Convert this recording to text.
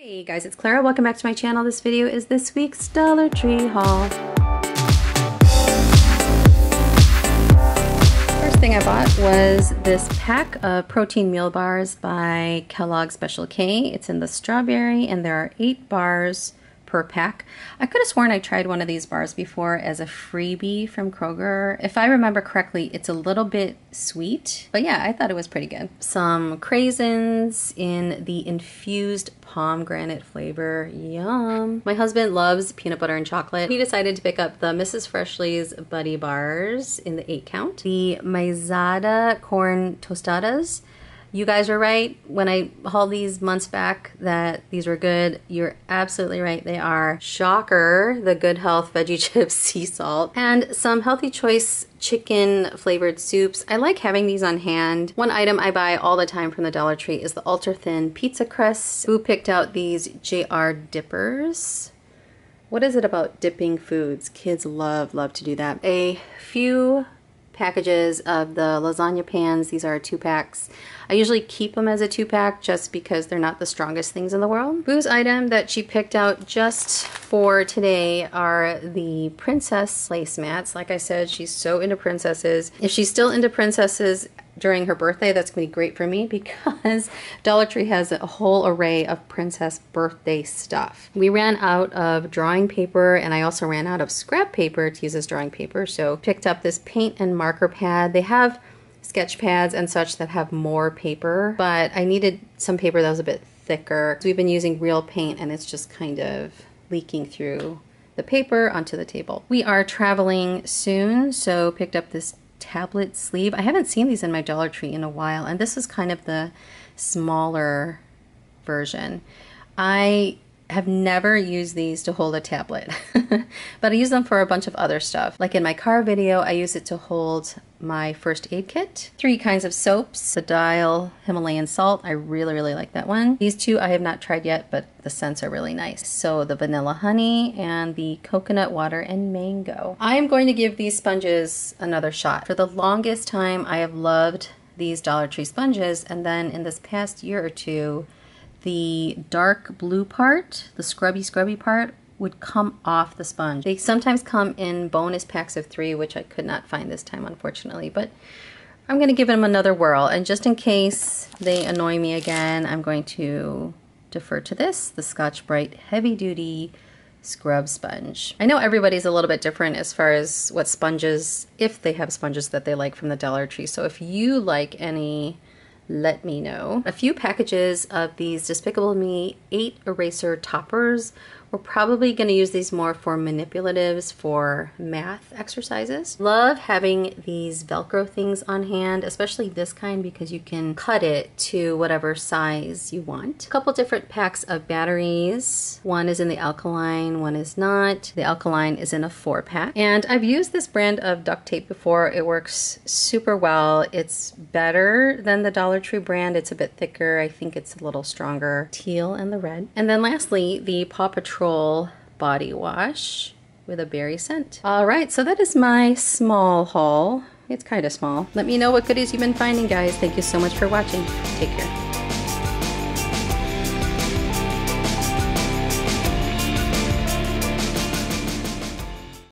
Hey guys, it's Clara. Welcome back to my channel. This video is this week's Dollar Tree haul. First thing I bought was this pack of protein meal bars by Kellogg's Special K. It's in the strawberry and there are 8 bars per pack. I could have sworn I tried one of these bars before as a freebie from Kroger. If I remember correctly, it's a little bit sweet, but yeah, I thought it was pretty good. Some craisins in the infused pomegranate flavor. Yum. My husband loves peanut butter and chocolate. He decided to pick up the Mrs. Freshley's Buddy Bars in the 8 count. The Masada corn tostadas. You guys were right when I hauled these months back that these were good. You're absolutely right, they are. Shocker, the Good Health Veggie Chips Sea Salt. And some Healthy Choice chicken flavored soups. I like having these on hand. One item I buy all the time from the Dollar Tree is the ultra thin pizza crust. Who picked out these JR dippers? What is it about dipping foods? Kids love to do that. A few packages of the lasagna pans. These are 2 packs. I usually keep them as a 2-pack just because they're not the strongest things in the world. Boo's item that she picked out just for today are the princess placemats. Like I said, she's so into princesses. If she's still into princesses during her birthday, that's gonna be great for me because Dollar Tree has a whole array of princess birthday stuff. We ran out of drawing paper and I also ran out of scrap paper to use as drawing paper, so picked up this paint and marker pad. They have sketch pads and such that have more paper, but I needed some paper that was a bit thicker. So we've been using real paint and it's just kind of leaking through the paper onto the table. We are traveling soon, so picked up this tablet sleeve. I haven't seen these in my Dollar Tree in a while, and this is kind of the smaller version. I have never used these to hold a tablet, but I use them for a bunch of other stuff. Like in my car video, I use it to hold my first aid kit. 3 kinds of soaps. The Dial Himalayan Salt, I really like that one. These 2 I have not tried yet, but the scents are really nice. So the Vanilla Honey and the Coconut Water and Mango. I am going to give these sponges another shot. For the longest time, I have loved these Dollar Tree sponges, and then in this past year or 2, the dark blue part, the scrubby part, would come off the sponge. They sometimes come in bonus packs of 3, which I could not find this time, unfortunately, but I'm gonna give them another whirl. And just in case they annoy me again, I'm going to defer to this, the Scotch-Brite Heavy Duty Scrub Sponge. I know everybody's a little bit different as far as what sponges, if they have sponges that they like from the Dollar Tree. So if you like any, let me know. A few packages of these Despicable Me 8 eraser toppers. We're probably going to use these more for manipulatives for math exercises. Love having these Velcro things on hand, especially this kind because you can cut it to whatever size you want. A couple different packs of batteries. One is in the alkaline, one is not. The alkaline is in a 4-pack. And I've used this brand of duct tape before. It works super well. It's better than the Dollar Tree brand. It's a bit thicker. I think it's a little stronger. Teal and the red. And then lastly, the Paw Patrol body wash with a berry scent. All right, so that is my small haul. It's kind of small. Let me know what goodies you've been finding, guys. Thank you so much for watching. Take care.